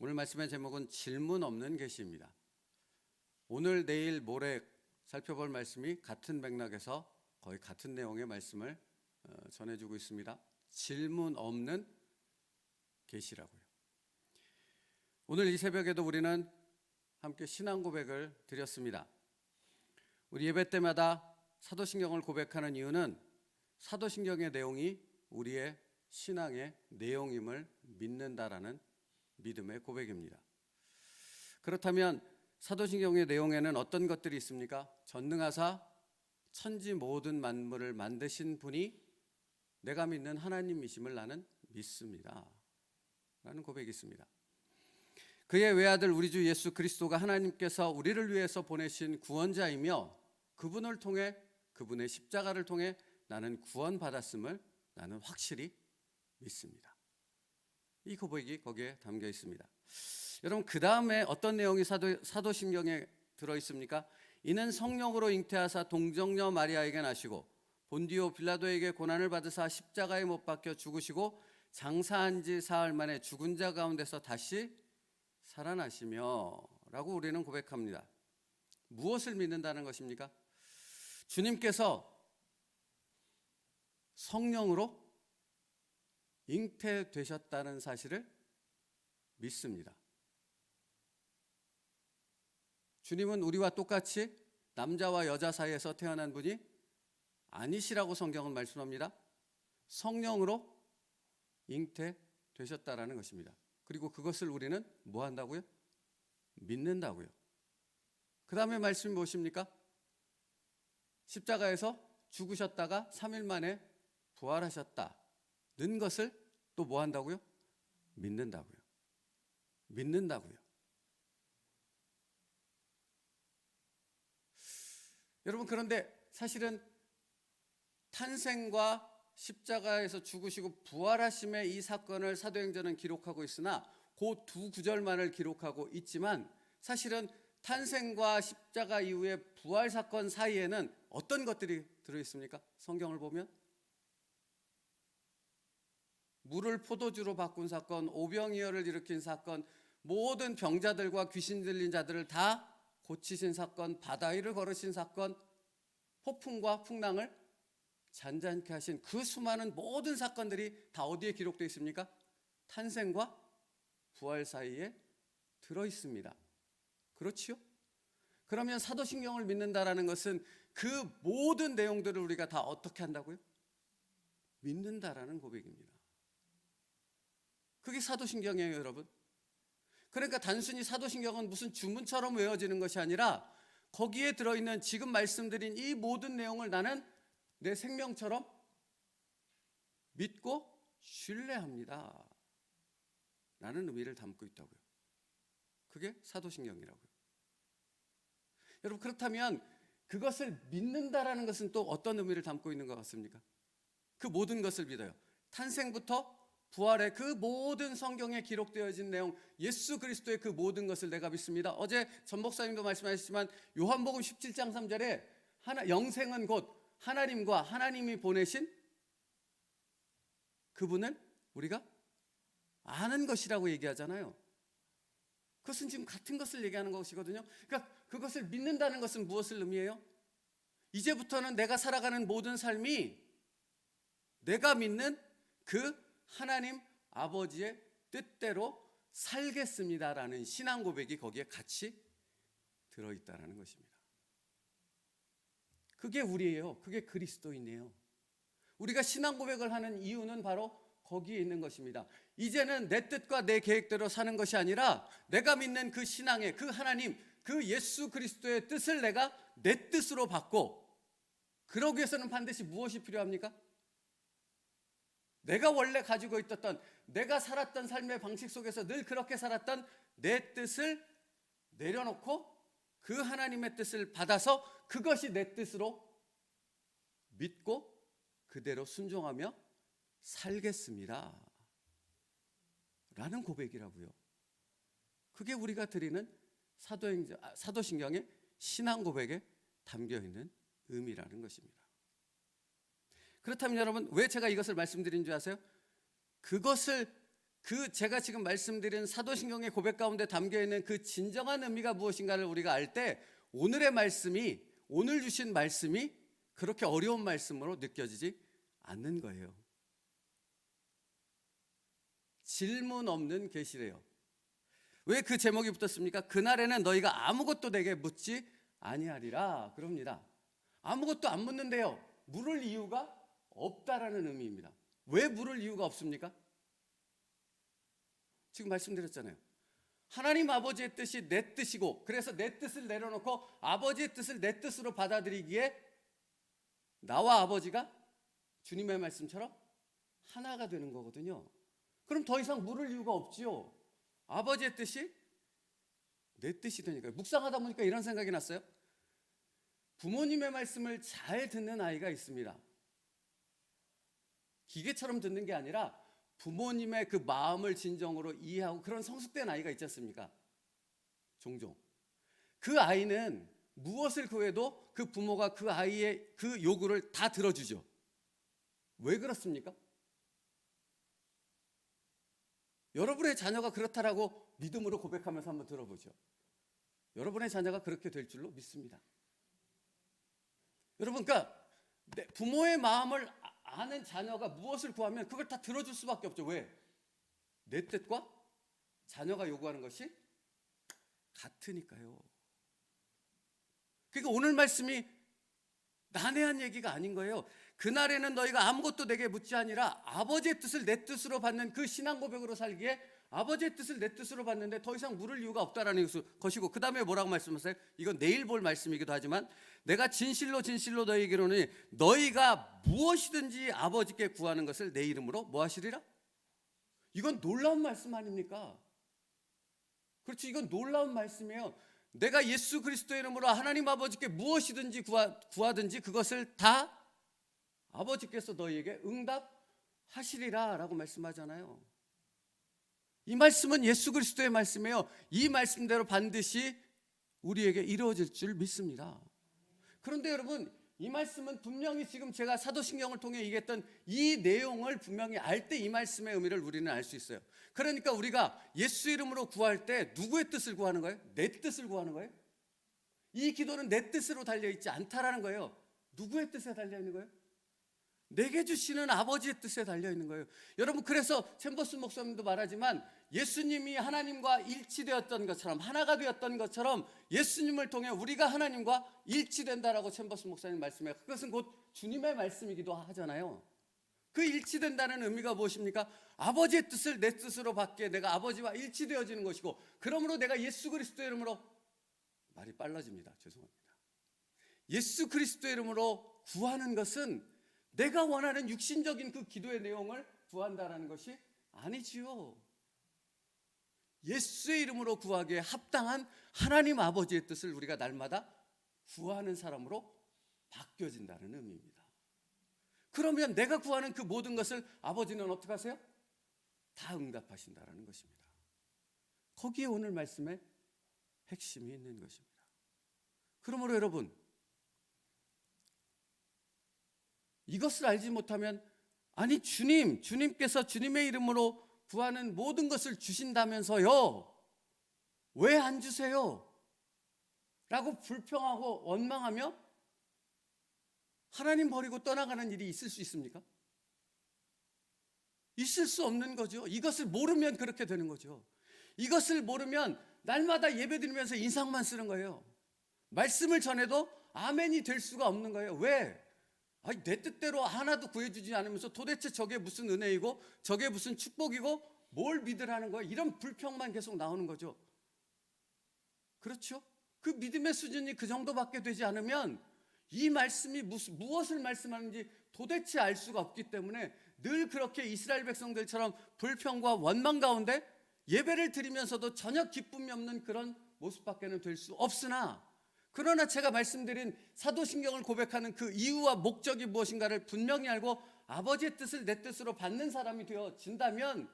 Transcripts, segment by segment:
오늘 말씀의 제목은 질문 없는 계시입니다. 오늘, 내일, 모레 살펴볼 말씀이 같은 맥락에서 거의 같은 내용의 말씀을 전해주고 있습니다. 질문 없는 계시라고요. 오늘 이 새벽에도 우리는 함께 신앙 고백을 드렸습니다. 우리 예배 때마다 사도신경을 고백하는 이유는 사도신경의 내용이 우리의 신앙의 내용임을 믿는다라는 믿음의 고백입니다. 그렇다면 사도신경의 내용에는 어떤 것들이 있습니까? 전능하사 천지 모든 만물을 만드신 분이 내가 믿는 하나님이심을 나는 믿습니다 라는 고백이 있습니다. 그의 외아들 우리 주 예수 그리스도가 하나님께서 우리를 위해서 보내신 구원자이며 그분을 통해, 그분의 십자가를 통해 나는 구원받았음을 나는 확실히 믿습니다. 이 고백이 거기에 담겨 있습니다. 여러분, 그 다음에 어떤 내용이 사도신경에 들어있습니까? 이는 성령으로 잉태하사 동정녀 마리아에게 나시고 본디오 빌라도에게 고난을 받으사 십자가에 못 박혀 죽으시고 장사한 지 사흘 만에 죽은 자 가운데서 다시 살아나시며 라고 우리는 고백합니다. 무엇을 믿는다는 것입니까? 주님께서 성령으로 잉태되셨다는 사실을 믿습니다. 주님은 우리와 똑같이 남자와 여자 사이에서 태어난 분이 아니시라고 성경은 말씀합니다. 성령으로 잉태되셨다라는 것입니다. 그리고 그것을 우리는 뭐 한다고요? 믿는다고요. 그 다음에 말씀이 무엇입니까? 십자가에서 죽으셨다가 3일 만에 부활하셨다는 것을 또 뭐 한다고요? 믿는다고요. 믿는다고요. 여러분, 그런데 사실은 탄생과 십자가에서 죽으시고 부활하심의 이 사건을 사도행전은 기록하고 있으나 그 두 구절만을 기록하고 있지만 사실은 탄생과 십자가 이후의 부활 사건 사이에는 어떤 것들이 들어있습니까? 성경을 보면 물을 포도주로 바꾼 사건, 오병이어를 일으킨 사건, 모든 병자들과 귀신 들린 자들을 다 고치신 사건, 바다 위를 걸으신 사건, 폭풍과 풍랑을 잔잔케 하신 그 수많은 모든 사건들이 다 어디에 기록되어 있습니까? 탄생과 부활 사이에 들어있습니다. 그렇지요? 그러면 사도신경을 믿는다라는 것은 그 모든 내용들을 우리가 다 어떻게 한다고요? 믿는다라는 고백입니다. 그게 사도신경이에요, 여러분. 그러니까 단순히 사도신경은 무슨 주문처럼 외워지는 것이 아니라 거기에 들어있는 지금 말씀드린 이 모든 내용을 나는 내 생명처럼 믿고 신뢰합니다 라는 의미를 담고 있다고요. 그게 사도신경이라고요. 여러분, 그렇다면 그것을 믿는다라는 것은 또 어떤 의미를 담고 있는 것 같습니까? 그 모든 것을 믿어요. 탄생부터 부활의 그 모든 성경에 기록되어진 내용, 예수 그리스도의 그 모든 것을 내가 믿습니다. 어제 전 목사님도 말씀하셨지만 요한복음 17장 3절에 영생은 곧 하나님과 하나님이 보내신 그분을 우리가 아는 것이라고 얘기하잖아요. 그것은 지금 같은 것을 얘기하는 것이거든요. 그러니까 그것을 믿는다는 것은 무엇을 의미해요? 이제부터는 내가 살아가는 모든 삶이 내가 믿는 그 하나님 아버지의 뜻대로 살겠습니다라는 신앙 고백이 거기에 같이 들어있다는 것입니다. 그게 우리예요. 그게 그리스도인이에요. 우리가 신앙 고백을 하는 이유는 바로 거기에 있는 것입니다. 이제는 내 뜻과 내 계획대로 사는 것이 아니라 내가 믿는 그 신앙의 그 하나님, 그 예수 그리스도의 뜻을 내가 내 뜻으로 받고, 그러기 위해서는 반드시 무엇이 필요합니까? 내가 원래 가지고 있었던, 내가 살았던 삶의 방식 속에서 늘 그렇게 살았던 내 뜻을 내려놓고 그 하나님의 뜻을 받아서 그것이 내 뜻으로 믿고 그대로 순종하며 살겠습니다 라는 고백이라고요. 그게 우리가 드리는 사도신경의 신앙 고백에 담겨있는 의미라는 것입니다. 그렇다면 여러분, 왜 제가 이것을 말씀드린 줄 아세요? 그것을 제가 지금 말씀드린 사도신경의 고백 가운데 담겨있는 그 진정한 의미가 무엇인가를 우리가 알 때 오늘 주신 말씀이 그렇게 어려운 말씀으로 느껴지지 않는 거예요. 질문 없는 계시래요. 왜 그 제목이 붙었습니까? 그날에는 너희가 아무것도 내게 묻지 아니하리라 그럽니다. 아무것도 안 묻는데요, 물을 이유가 없다라는 의미입니다. 왜 물을 이유가 없습니까? 지금 말씀드렸잖아요. 하나님 아버지의 뜻이 내 뜻이고, 그래서 내 뜻을 내려놓고 아버지의 뜻을 내 뜻으로 받아들이기에 나와 아버지가 주님의 말씀처럼 하나가 되는 거거든요. 그럼 더 이상 물을 이유가 없지요. 아버지의 뜻이 내 뜻이 되니까요. 묵상하다 보니까 이런 생각이 났어요. 부모님의 말씀을 잘 듣는 아이가 있습니다. 기계처럼 듣는 게 아니라 부모님의 그 마음을 진정으로 이해하고 그런 성숙된 아이가 있지 않습니까? 종종 그 아이는 무엇을 구해도 그 부모가 그 아이의 그 요구를 다 들어주죠. 왜 그렇습니까? 여러분의 자녀가 그렇다라고 믿음으로 고백하면서 한번 들어보죠. 여러분의 자녀가 그렇게 될 줄로 믿습니다. 여러분, 그러니까 부모의 마음을 아는 자녀가 무엇을 구하면 그걸 다 들어줄 수밖에 없죠. 왜? 내 뜻과 자녀가 요구하는 것이 같으니까요. 그러니까 오늘 말씀이 난해한 얘기가 아닌 거예요. 그날에는 너희가 아무것도 내게 묻지 아니라 아버지의 뜻을 내 뜻으로 받는 그 신앙 고백으로 살기에 아버지의 뜻을 내 뜻으로 받는데 더 이상 물을 이유가 없다라는 것이고, 그 다음에 뭐라고 말씀하세요? 이건 내일 볼 말씀이기도 하지만 내가 진실로 너희에게 이르노니 너희가 무엇이든지 아버지께 구하는 것을 내 이름으로 뭐 하시리라? 이건 놀라운 말씀 아닙니까? 그렇죠. 이건 놀라운 말씀이에요. 내가 예수 그리스도의 이름으로 하나님 아버지께 무엇이든지 구하든지 그것을 다 아버지께서 너희에게 응답하시리라 라고 말씀하잖아요. 이 말씀은 예수 그리스도의 말씀이에요. 이 말씀대로 반드시 우리에게 이루어질 줄 믿습니다. 그런데 여러분, 이 말씀은 분명히 지금 제가 사도신경을 통해 얘기했던 이 내용을 분명히 알 때 이 말씀의 의미를 우리는 알 수 있어요. 그러니까 우리가 예수 이름으로 구할 때 누구의 뜻을 구하는 거예요? 내 뜻을 구하는 거예요? 이 기도는 내 뜻으로 달려있지 않다라는 거예요. 누구의 뜻에 달려있는 거예요? 내게 주시는 아버지의 뜻에 달려있는 거예요. 여러분, 그래서 챔버스 목사님도 말하지만 예수님이 하나님과 일치되었던 것처럼, 하나가 되었던 것처럼 예수님을 통해 우리가 하나님과 일치된다라고 챔버스 목사님 말씀해요. 그것은 곧 주님의 말씀이기도 하잖아요. 그 일치된다는 의미가 무엇입니까? 아버지의 뜻을 내 뜻으로 받기에 내가 아버지와 일치되어지는 것이고, 그러므로 내가 예수 그리스도의 이름으로, 말이 빨라집니다. 죄송합니다. 예수 그리스도의 이름으로 구하는 것은 내가 원하는 육신적인 그 기도의 내용을 구한다는 것이 아니지요. 예수의 이름으로 구하기에 합당한 하나님 아버지의 뜻을 우리가 날마다 구하는 사람으로 바뀌어진다는 의미입니다. 그러면 내가 구하는 그 모든 것을 아버지는 어떻게 하세요? 다 응답하신다는 것입니다. 거기에 오늘 말씀에 핵심이 있는 것입니다. 그러므로 여러분, 이것을 알지 못하면, 아니 주님께서 주님의 이름으로 구하는 모든 것을 주신다면서요, 왜 안 주세요? 라고 불평하고 원망하며 하나님 버리고 떠나가는 일이 있을 수 있습니까? 있을 수 없는 거죠. 이것을 모르면 그렇게 되는 거죠. 이것을 모르면 날마다 예배드리면서 인상만 쓰는 거예요. 말씀을 전해도 아멘이 될 수가 없는 거예요. 왜? 아니, 내 뜻대로 하나도 구해주지 않으면서 도대체 저게 무슨 은혜이고 저게 무슨 축복이고 뭘 믿으라는 거야? 이런 불평만 계속 나오는 거죠. 그렇죠? 그 믿음의 수준이 그 정도밖에 되지 않으면 이 말씀이 무엇을 말씀하는지 도대체 알 수가 없기 때문에 늘 그렇게 이스라엘 백성들처럼 불평과 원망 가운데 예배를 드리면서도 전혀 기쁨이 없는 그런 모습밖에는 될 수 없으나, 그러나 제가 말씀드린 사도신경을 고백하는 그 이유와 목적이 무엇인가를 분명히 알고 아버지의 뜻을 내 뜻으로 받는 사람이 되어진다면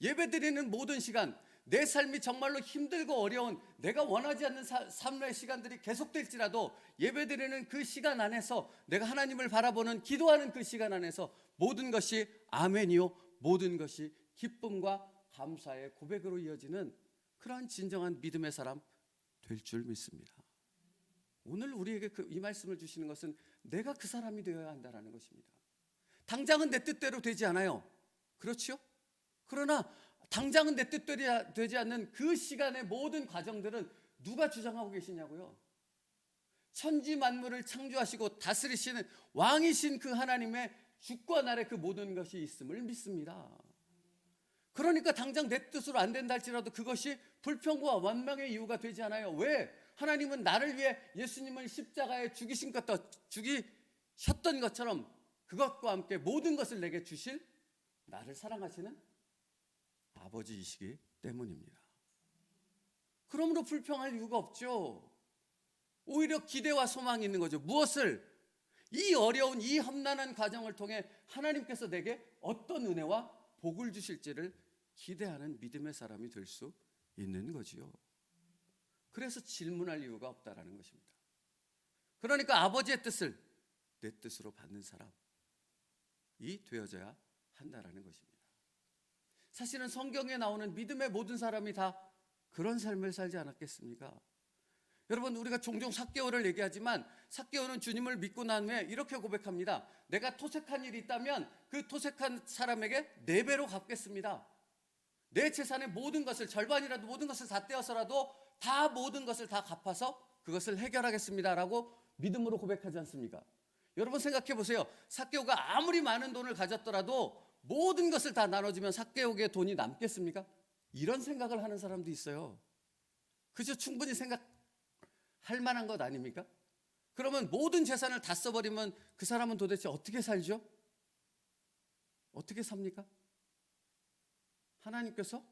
예배드리는 모든 시간, 내 삶이 정말로 힘들고 어려운 내가 원하지 않는 삶의 시간들이 계속될지라도 예배드리는 그 시간 안에서 내가 하나님을 바라보는 기도하는 그 시간 안에서 모든 것이 아멘이요, 모든 것이 기쁨과 감사의 고백으로 이어지는 그러한 진정한 믿음의 사람 될 줄 믿습니다. 오늘 우리에게 이 말씀을 주시는 것은 내가 그 사람이 되어야 한다는 것입니다. 당장은 내 뜻대로 되지 않아요. 그렇지요? 그러나 당장은 내 뜻대로 되지 않는 그 시간의 모든 과정들은 누가 주장하고 계시냐고요? 천지 만물을 창조하시고 다스리시는 왕이신 그 하나님의 주권 아래 그 모든 것이 있음을 믿습니다. 그러니까 당장 내 뜻으로 안 된다 할지라도 그것이 불평과 원망의 이유가 되지 않아요. 왜? 하나님은 나를 위해 예수님을 십자가에 죽이셨던 것처럼 그것과 함께 모든 것을 내게 주실 나를 사랑하시는 아버지이시기 때문입니다. 그러므로 불평할 이유가 없죠. 오히려 기대와 소망이 있는 거죠. 무엇을? 이 어려운 이 험난한 과정을 통해 하나님께서 내게 어떤 은혜와 복을 주실지를 기대하는 믿음의 사람이 될 수 있는 거지요. 그래서 질문할 이유가 없다라는 것입니다. 그러니까 아버지의 뜻을 내 뜻으로 받는 사람이 되어져야 한다라는 것입니다. 사실은 성경에 나오는 믿음의 모든 사람이 다 그런 삶을 살지 않았겠습니까? 여러분, 우리가 종종 삭개오를 얘기하지만 삭개오는 주님을 믿고 난 후에 이렇게 고백합니다. 내가 토색한 일이 있다면 그 토색한 사람에게 4배로 갚겠습니다. 내 재산의 모든 것을, 절반이라도 모든 것을 다 떼어서라도 다 모든 것을 다 갚아서 그것을 해결하겠습니다라고 믿음으로 고백하지 않습니까? 여러분 생각해 보세요. 삭개오가 아무리 많은 돈을 가졌더라도 모든 것을 다 나눠주면 삭개오에게 돈이 남겠습니까? 이런 생각을 하는 사람도 있어요. 그저 충분히 생각할 만한 것 아닙니까? 그러면 모든 재산을 다 써버리면 그 사람은 도대체 어떻게 살죠? 어떻게 삽니까? 하나님께서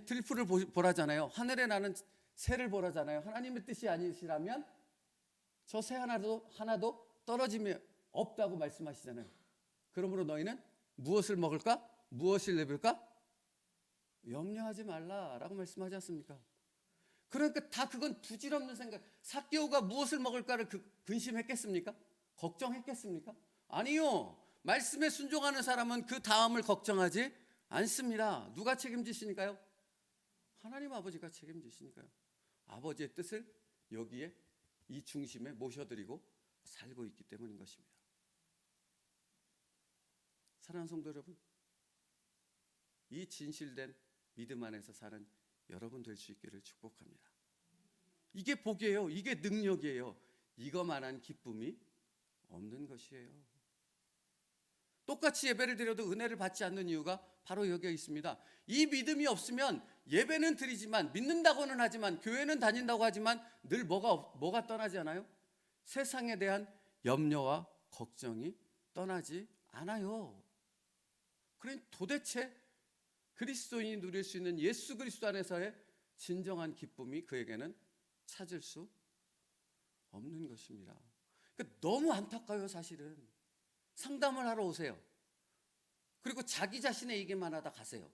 들풀을 보라잖아요. 하늘에 나는 새를 보라잖아요. 하나님의 뜻이 아니시라면 저 새 하나도 떨어짐이 없다고 말씀하시잖아요. 그러므로 너희는 무엇을 먹을까? 무엇을 입을까? 염려하지 말라라고 말씀하지 않습니까? 그러니까 다 그건 부질없는 생각. 삭개오가 무엇을 먹을까를 근심했겠습니까? 걱정했겠습니까? 아니요. 말씀에 순종하는 사람은 그 다음을 걱정하지 않습니다. 누가 책임지시니까요? 하나님 아버지가 책임지시니까요. 아버지의 뜻을 여기에 이 중심에 모셔드리고 살고 있기 때문인 것입니다. 사랑하는 성도 여러분, 이 진실된 믿음 안에서 사는 여러분 될 수 있기를 축복합니다. 이게 복이에요. 이게 능력이에요. 이거만한 기쁨이 없는 것이에요. 똑같이 예배를 드려도 은혜를 받지 않는 이유가 바로 여기에 있습니다. 이 믿음이 없으면 예배는 드리지만, 믿는다고는 하지만, 교회는 다닌다고 하지만 늘 뭐가 떠나지 않아요? 세상에 대한 염려와 걱정이 떠나지 않아요. 그러니 도대체 그리스도인이 누릴 수 있는 예수 그리스도 안에서의 진정한 기쁨이 그에게는 찾을 수 없는 것입니다. 그러니까 너무 안타까워요. 사실은 상담을 하러 오세요. 그리고 자기 자신의 얘기만 하다 가세요.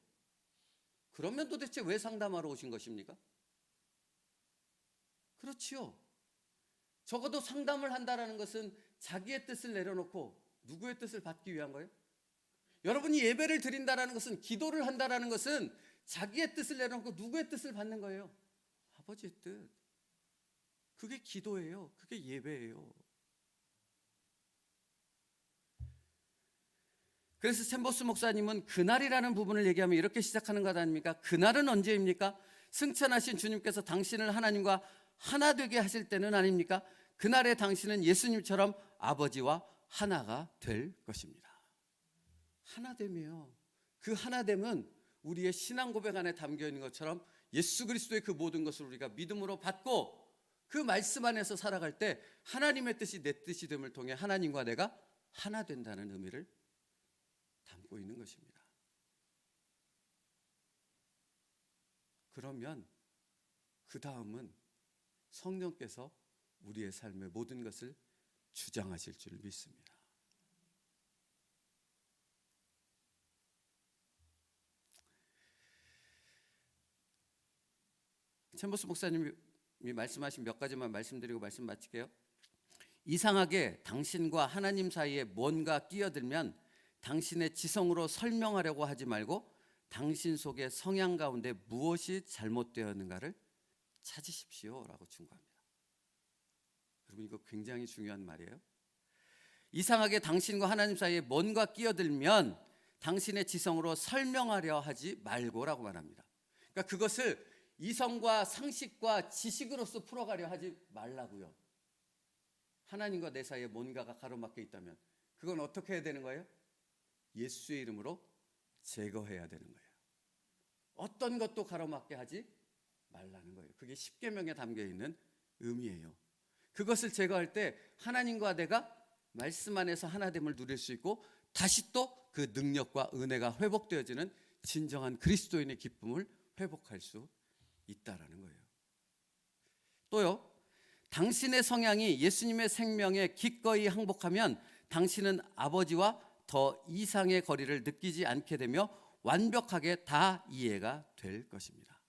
그러면 도대체 왜 상담하러 오신 것입니까? 그렇지요. 적어도 상담을 한다는 것은 자기의 뜻을 내려놓고 누구의 뜻을 받기 위한 거예요? 여러분이 예배를 드린다는 것은, 기도를 한다는 것은 자기의 뜻을 내려놓고 누구의 뜻을 받는 거예요? 아버지의 뜻. 그게 기도예요. 그게 예배예요. 그래서 샘보스 목사님은 그날이라는 부분을 얘기하면 이렇게 시작하는 것 아닙니까? 그날은 언제입니까? 승천하신 주님께서 당신을 하나님과 하나 되게 하실 때는 아닙니까? 그날에 당신은 예수님처럼 아버지와 하나가 될 것입니다. 하나됨이에요. 그 하나됨은 우리의 신앙 고백 안에 담겨 있는 것처럼 예수 그리스도의 그 모든 것을 우리가 믿음으로 받고 그 말씀 안에서 살아갈 때 하나님의 뜻이 내 뜻이 됨을 통해 하나님과 내가 하나 된다는 의미를 담고 있는 것입니다. 그러면 그 다음은 성령께서 우리의 삶의 모든 것을 주장하실 줄 믿습니다. 챔버스 목사님이 말씀하신 몇 가지만 말씀드리고 말씀 마칠게요. 이상하게 당신과 하나님 사이에 뭔가 끼어들면 당신의 지성으로 설명하려고 하지 말고 당신 속의 성향 가운데 무엇이 잘못되었는가를 찾으십시오라고 충고합니다. 여러분, 이거 굉장히 중요한 말이에요. 이상하게 당신과 하나님 사이에 뭔가 끼어들면 당신의 지성으로 설명하려 하지 말고라고 말합니다. 그러니까 그것을 이성과 상식과 지식으로서 풀어가려 하지 말라고요. 하나님과 내 사이에 뭔가가 가로막혀 있다면 그건 어떻게 해야 되는 거예요? 예수의 이름으로 제거해야 되는 거예요. 어떤 것도 가로막게 하지 말라는 거예요. 그게 십계명에 담겨 있는 의미예요. 그것을 제거할 때 하나님과 내가 말씀 안에서 하나됨을 누릴 수 있고 다시 또 그 능력과 은혜가 회복되어지는 진정한 그리스도인의 기쁨을 회복할 수 있다라는 거예요. 또요, 당신의 성향이 예수님의 생명에 기꺼이 항복하면 당신은 아버지와 더 이상의 거리를 느끼지 않게 되며 완벽하게 다 이해가 될 것입니다.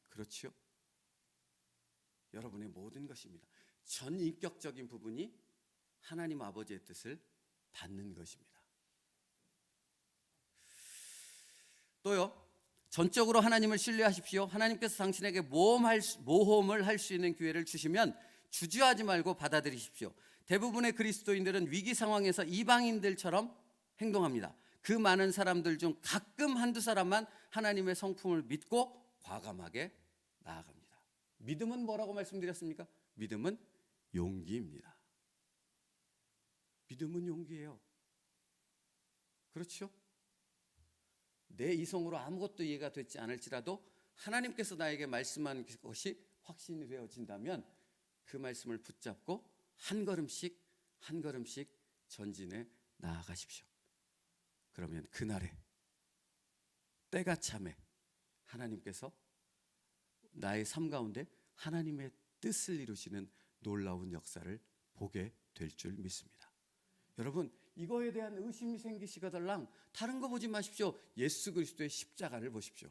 그렇죠? 여러분의 모든 것입니다. 전인격적인 부분이 하나님 아버지의 뜻을 받는 것입니다. 또요, 전적으로 하나님을 신뢰하십시오. 하나님께서 당신에게 모험을 할 수 있는 기회를 주시면 주저하지 말고 받아들이십시오. 대부분의 그리스도인들은 위기 상황에서 이방인들처럼 행동합니다. 그 많은 사람들 중 가끔 한두 사람만 하나님의 성품을 믿고 과감하게 나아갑니다. 믿음은 뭐라고 말씀드렸습니까? 믿음은 용기입니다. 믿음은 용기예요. 그렇죠? 내 이성으로 아무것도 이해가 되지 않을지라도 하나님께서 나에게 말씀한 것이 확신이 되어진다면 그 말씀을 붙잡고 한 걸음씩 한 걸음씩 전진해 나아가십시오. 그러면 그날에 때가 참에 하나님께서 나의 삶 가운데 하나님의 뜻을 이루시는 놀라운 역사를 보게 될 줄 믿습니다. 여러분, 이거에 대한 의심이 생기시거들랑 다른 거 보지 마십시오. 예수 그리스도의 십자가를 보십시오.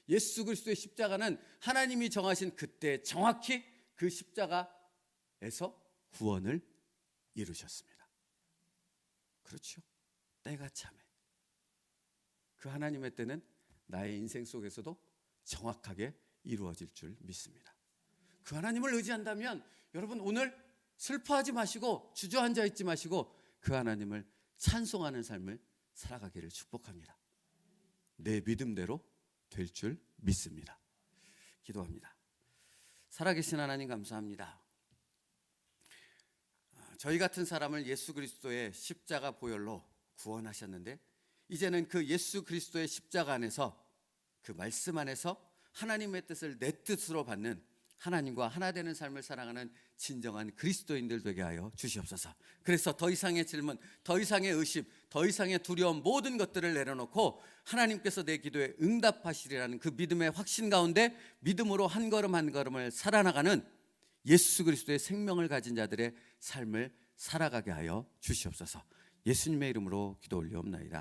예수 그리스도의 십자가는 하나님이 정하신 그때 정확히 그 십자가에서 구원을 이루셨습니다. 그렇죠? 때가 참에 그 하나님의 때는 나의 인생 속에서도 정확하게 이루어질 줄 믿습니다. 그 하나님을 의지한다면 여러분, 오늘 슬퍼하지 마시고 주저앉아 있지 마시고 그 하나님을 찬송하는 삶을 살아가기를 축복합니다. 내 믿음대로 될 줄 믿습니다. 기도합니다. 살아계신 하나님 감사합니다. 저희 같은 사람을 예수 그리스도의 십자가 보혈로 구원하셨는데 이제는 그 예수 그리스도의 십자가 안에서 그 말씀 안에서 하나님의 뜻을 내 뜻으로 받는 하나님과 하나 되는 삶을 살아가는 진정한 그리스도인들 되게 하여 주시옵소서. 그래서 더 이상의 질문, 더 이상의 의심, 더 이상의 두려움 모든 것들을 내려놓고 하나님께서 내 기도에 응답하시리라는 그 믿음의 확신 가운데 믿음으로 한 걸음 한 걸음을 살아나가는 예수 그리스도의 생명을 가진 자들의 삶을 살아가게 하여 주시옵소서. 예수님의 이름으로 기도 올리옵나이다.